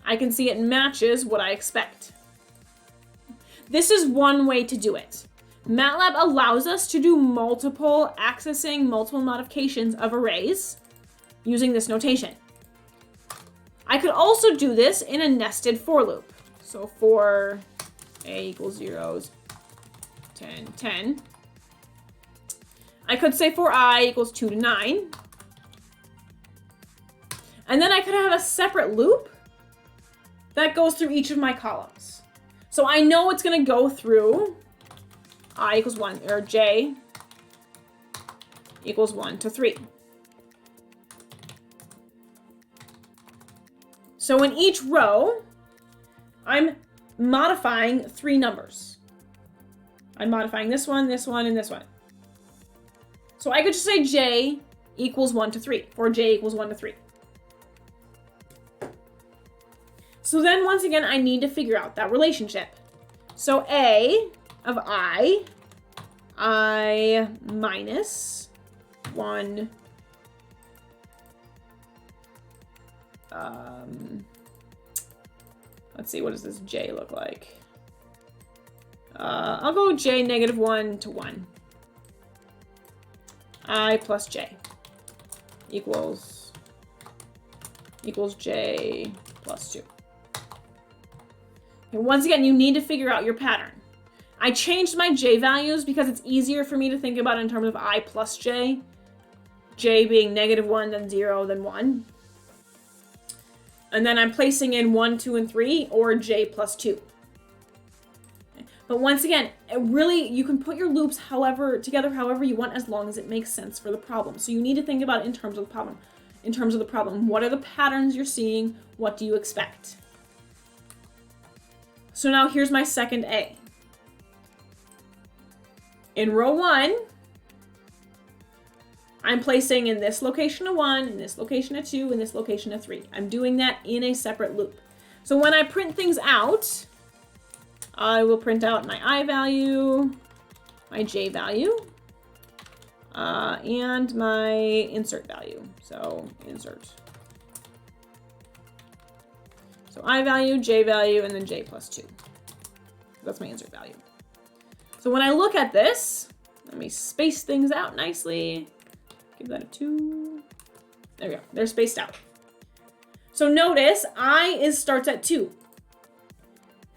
I can see it matches what I expect. This is one way to do it. MATLAB allows us to do multiple accessing, multiple modifications of arrays using this notation. I could also do this in a nested for loop. So for A equals 0, 10, 10. I could say for I equals 2 to 9. And then I could have a separate loop that goes through each of my columns. So I know it's going to go through I equals 1, or J equals 1 to 3. So in each row, I'm modifying 3 numbers. I'm modifying this one, and this one. So I could just say J equals 1 to 3, or J equals 1 to 3. So then once again, I need to figure out that relationship. So A of I minus 1, let's see, what does this J look like? I'll go J negative 1 to 1. I plus J equals J plus 2. And once again, you need to figure out your pattern. I changed my J values because it's easier for me to think about it in terms of I plus J. J being negative 1, then 0, then 1. And then I'm placing in 1, 2, and 3, or J plus 2. But once again, you can put your loops together however you want, as long as it makes sense for the problem. So you need to think about it in terms of the problem. What are the patterns you're seeing? What do you expect? So now here's my second A. In row 1, I'm placing in this location a 1, in this location a 2, in this location a 3. I'm doing that in a separate loop. So when I print things out, I will print out my I value, my J value, and my insert value. So insert. So I value, J value, and then J plus 2. That's my insert value. So when I look at this, let me space things out nicely. Give that a 2. There we go. They're spaced out. So notice I starts at 2.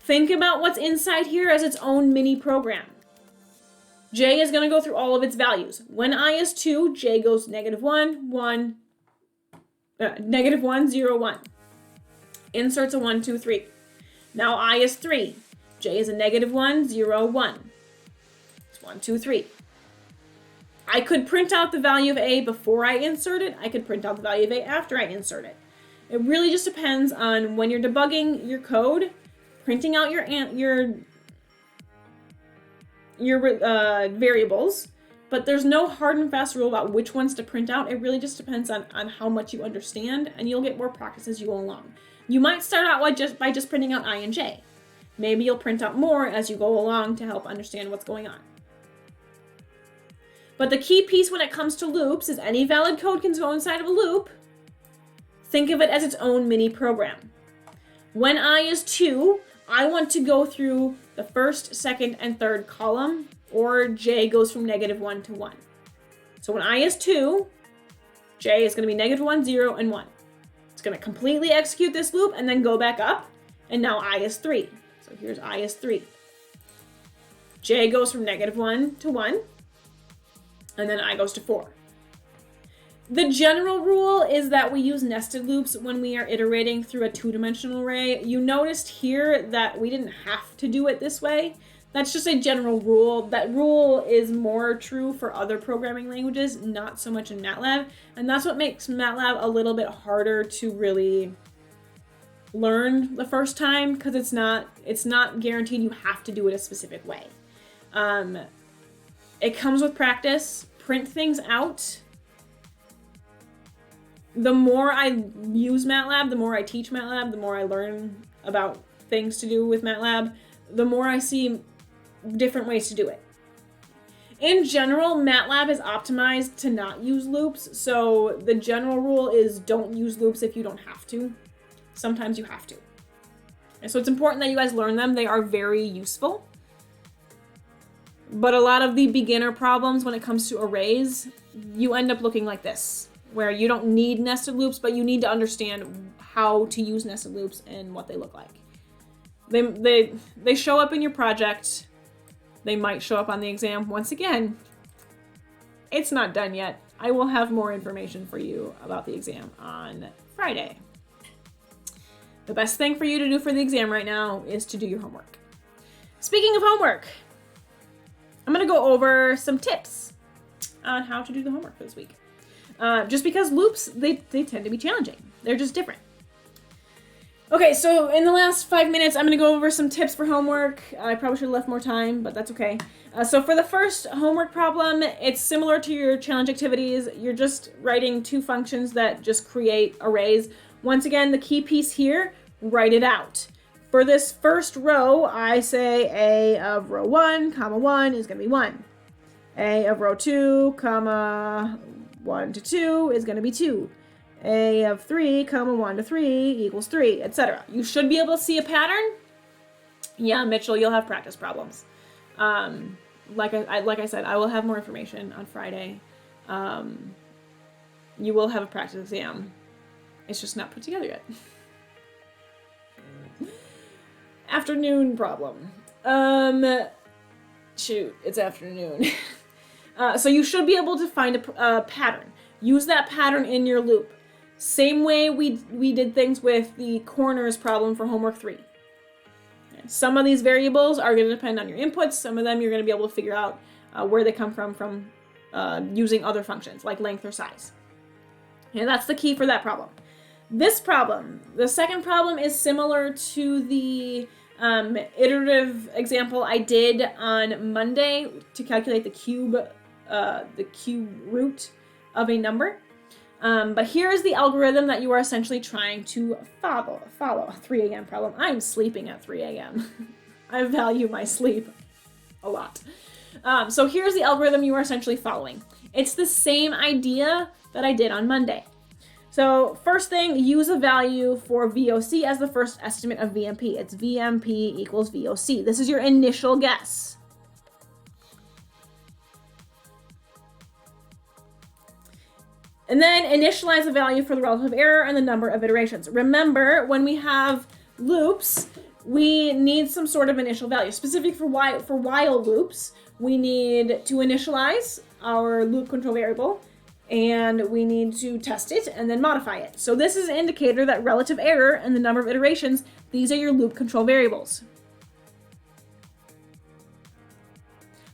Think about what's inside here as its own mini program. J is going to go through all of its values. When I is 2, J goes negative 1, 1, negative 1, 0, 1. Inserts a 1, 2, 3. Now I is 3. J is a negative 1, 0, 1. It's 1, 2, 3. I could print out the value of A before I insert it. I could print out the value of A after I insert it. It really just depends on when you're debugging your code, printing out your variables, but there's no hard and fast rule about which ones to print out. It really just depends on how much you understand, and you'll get more practice as you go along. You might start out by just printing out I and J. Maybe you'll print out more as you go along to help understand what's going on. But the key piece when it comes to loops is any valid code can go inside of a loop. Think of it as its own mini program. When I is 2, I want to go through the first, second, and third column, or J goes from negative 1 to 1. So when I is 2, J is going to be negative 1, 0, and 1. It's going to completely execute this loop and then go back up, and now I is 3. So here's I is 3. J goes from negative 1 to 1, and then I goes to 4. The general rule is that we use nested loops when we are iterating through a 2-dimensional array. You noticed here that we didn't have to do it this way. That's just a general rule. That rule is more true for other programming languages, not so much in MATLAB. And that's what makes MATLAB a little bit harder to really learn the first time, because it's not guaranteed you have to do it a specific way. It comes with practice. Print things out. The more I use MATLAB, the more I teach MATLAB, the more I learn about things to do with MATLAB, the more I see different ways to do it. In general, MATLAB is optimized to not use loops, so the general rule is don't use loops if you don't have to. Sometimes you have to. And so it's important that you guys learn them. They are very useful. But a lot of the beginner problems when it comes to arrays, you end up looking like this, where you don't need nested loops, but you need to understand how to use nested loops and what they look like. They show up in your project. They might show up on the exam. Once again, it's not done yet. I will have more information for you about the exam on Friday. The best thing for you to do for the exam right now is to do your homework. Speaking of homework, I'm going to go over some tips on how to do the homework for this week. Just because loops, they tend to be challenging. They're just different. Okay, so in the last 5 minutes, I'm going to go over some tips for homework. I probably should have left more time, but that's okay. So for the first homework problem, it's similar to your challenge activities. You're just writing two functions that just create arrays. Once again, the key piece here, write it out. For this first row, I say A of row 1, comma 1 is going to be 1. A of row 2, comma 1 to 2 is going to be 2. A of 3, comma 1 to 3 equals 3, etc. You should be able to see a pattern. Yeah, Mitchell, you'll have practice problems. Like I said, I will have more information on Friday. You will have a practice exam. It's just not put together yet. Afternoon problem. Shoot, it's afternoon. So you should be able to find a pattern. Use that pattern in your loop. Same way we did things with the corners problem for homework 3. Some of these variables are going to depend on your inputs. Some of them you're going to be able to figure out where they come from using other functions like length or size. And that's the key for that problem. This problem, the second problem, is similar to the iterative example I did on Monday to calculate the cube root of a number. But here's the algorithm that you are essentially trying to follow. 3 a.m. problem. I'm sleeping at 3 a.m. I value my sleep a lot. So here's the algorithm you are essentially following. It's the same idea that I did on Monday. So first thing, use a value for VOC as the first estimate of VMP. It's VMP equals VOC. This is your initial guess. And then initialize a value for the relative error and the number of iterations. Remember, when we have loops, we need some sort of initial value. Specific for while loops, we need to initialize our loop control variable, and we need to test it and then modify it. So this is an indicator that relative error and the number of iterations, these are your loop control variables.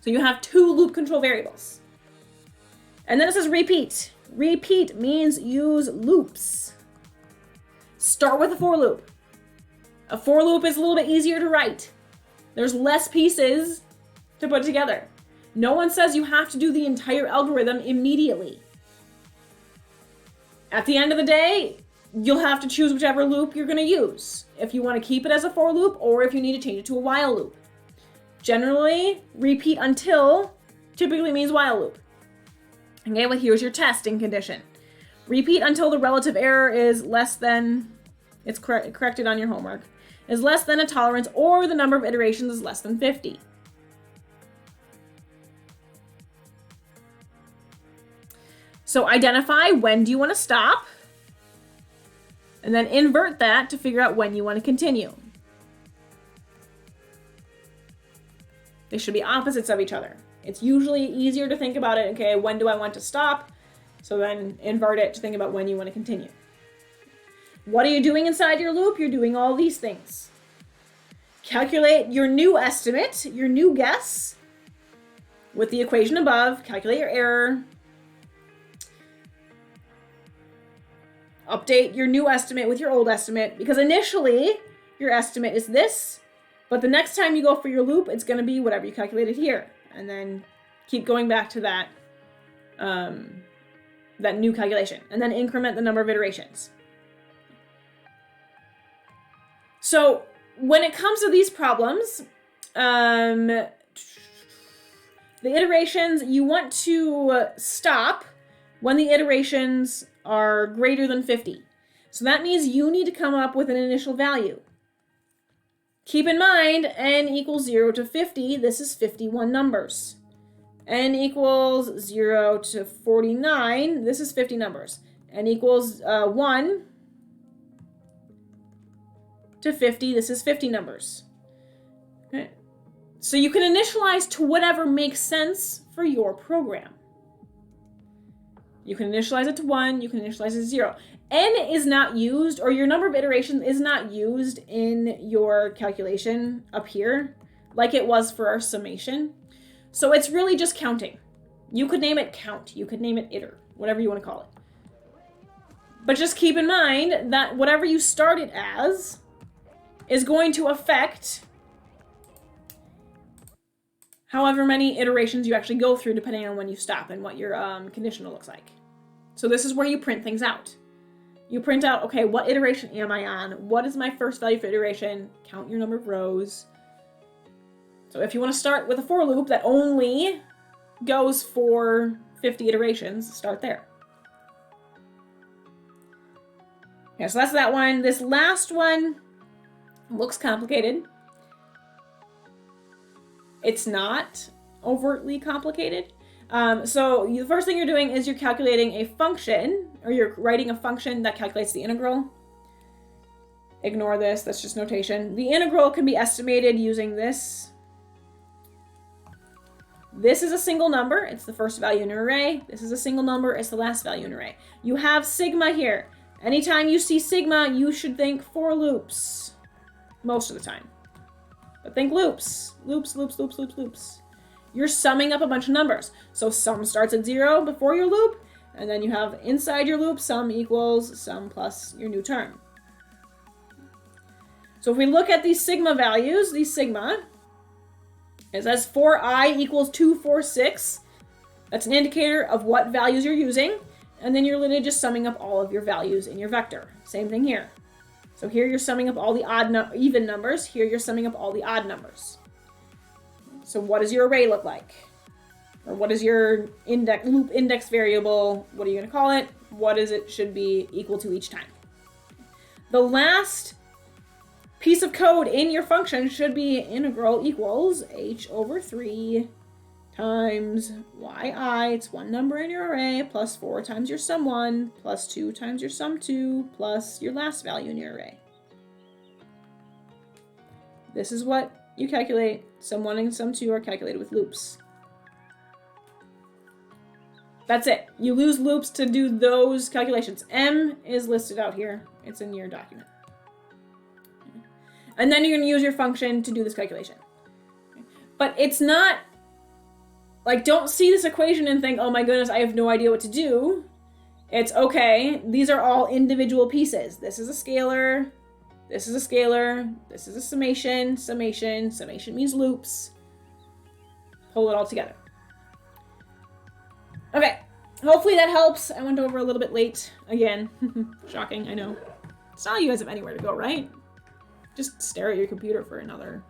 So you have 2 loop control variables. And then it says repeat. Repeat means use loops. Start with a for loop. A for loop is a little bit easier to write. There's less pieces to put together. No one says you have to do the entire algorithm immediately. At the end of the day, you'll have to choose whichever loop you're going to use. If you want to keep it as a for loop or if you need to change it to a while loop. Generally, repeat until typically means while loop. Okay, well, here's your testing condition. Repeat until the relative error is less than, it's corrected on your homework, is less than a tolerance or the number of iterations is less than 50. So identify when do you want to stop, and then invert that to figure out when you want to continue. They should be opposites of each other. It's usually easier to think about it, okay, when do I want to stop? So then invert it to think about when you want to continue. What are you doing inside your loop? You're doing all these things. calculate your new estimate, your new guess, with the equation above, calculate your error, update your new estimate with your old estimate, because initially your estimate is this, but the next time you go for your loop, it's going to be whatever you calculated here, and then keep going back to that, that new calculation, and then increment the number of iterations. So when it comes to these problems, the iterations, you want to stop when the iterations are greater than 50. So that means you need to come up with an initial value. Keep in mind, n equals 0 to 50. This is 51 numbers. N equals 0 to 49. This is 50 numbers. N equals 1 to 50. This is 50 numbers. Okay. So you can initialize to whatever makes sense for your program. You can initialize it to 1, you can initialize it to 0. N is not used, or your number of iterations is not used in your calculation up here, like it was for our summation. So it's really just counting. You could name it count, you could name it iter, whatever you want to call it. But just keep in mind that whatever you start it as is going to affect however many iterations you actually go through, depending on when you stop and what your conditional looks like. So this is where you print things out. You print out, okay, what iteration am I on? What is my first value for iteration? Count your number of rows. So if you want to start with a for loop that only goes for 50 iterations, start there. Okay, so that's that one. This last one looks complicated. It's not overtly complicated. So the first thing you're doing is you're calculating a function, or you're writing a function that calculates the integral. Ignore this, that's just notation. The integral can be estimated using this. This is a single number, it's the first value in an array. This is a single number, it's the last value in an array. You have sigma here. Anytime you see sigma, you should think for loops. Most of the time. But think loops. Loops, loops, loops, loops, loops. You're summing up a bunch of numbers. So sum starts at 0 before your loop, and then you have inside your loop sum equals sum plus your new term. So if we look at these sigma values, these sigma, it says for I equals 246. That's an indicator of what values you're using, and then you're literally just summing up all of your values in your vector. Same thing here. So here you're summing up all the even numbers. Here you're summing up all the odd numbers. So what does your array look like? Or what is your loop index variable? What are you going to call it? What is it should be equal to each time? The last piece of code in your function should be integral equals h over 3 times yi. It's one number in your array, plus 4 times your sum 1, plus 2 times your sum 2, plus your last value in your array. This is what you calculate. Sum 1 and sum 2 are calculated with loops. That's it. You lose loops to do those calculations. M is listed out here. It's in your document. And then you're going to use your function to do this calculation. But it's not, like, don't see this equation and think, oh my goodness, I have no idea what to do. It's okay, these are all individual pieces. This is a scalar, this is a scalar, this is a summation, summation, summation means loops. Pull it all together. Okay, hopefully that helps. I went over a little bit late again. Shocking, I know. It's not like you guys have anywhere to go, right? Just stare at your computer for another,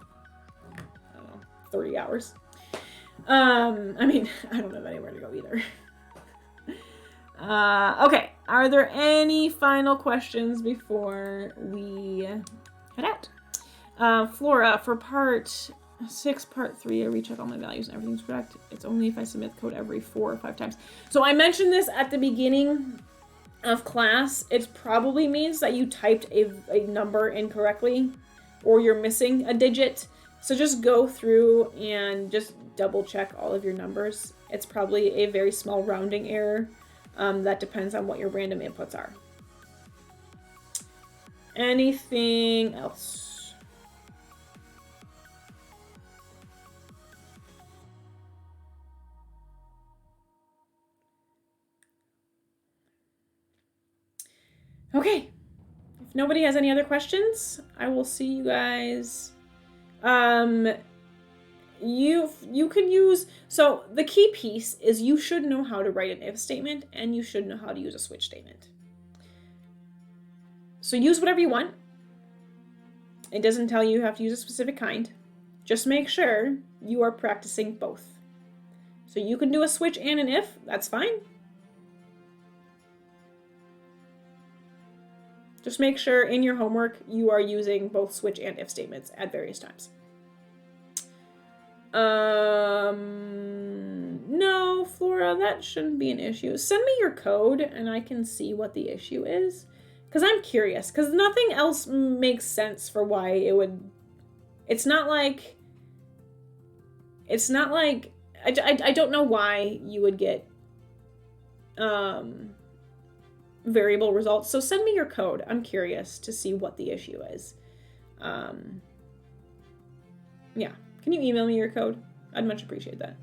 I don't know, 30 hours. I mean, I don't have anywhere to go either. Okay, are there any final questions before we head out? Flora, for part 6, part 3, I recheck all my values and everything's correct. It's only if I submit code every 4 or 5 times. So I mentioned this at the beginning of class. It probably means that you typed a number incorrectly or you're missing a digit. So just go through and just double check all of your numbers. It's probably a very small rounding error. That depends on what your random inputs are. Anything else? If nobody has any other questions, I will see you guys. You can use, so the key piece is you should know how to write an if statement and you should know how to use a switch statement. So use whatever you want. It doesn't tell you have to use a specific kind. Just make sure you are practicing both. So you can do a switch and an if, that's fine. Just make sure in your homework you are using both switch and if statements at various times. No, Flora, that shouldn't be an issue. Send me your code and I can see what the issue is. Because I'm curious, because nothing else makes sense for why it would... It's not like... I don't know why you would get variable results. So send me your code. I'm curious to see what the issue is. Yeah. Can you email me your code? I'd much appreciate that.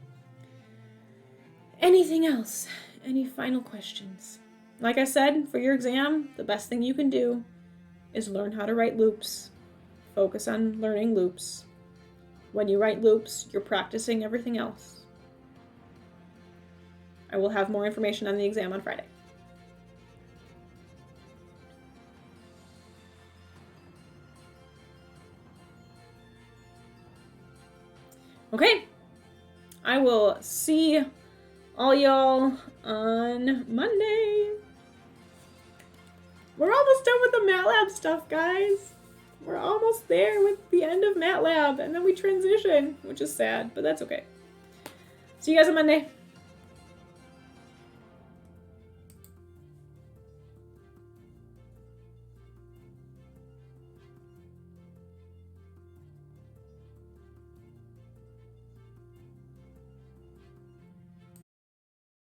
Anything else? Any final questions? Like I said, for your exam, the best thing you can do is learn how to write loops. Focus on learning loops. When you write loops, you're practicing everything else. I will have more information on the exam on Friday. Okay, I will see all y'all on Monday. We're almost done with the MATLAB stuff, guys. We're almost there with the end of MATLAB, and then we transition, which is sad, but that's okay. See you guys on Monday.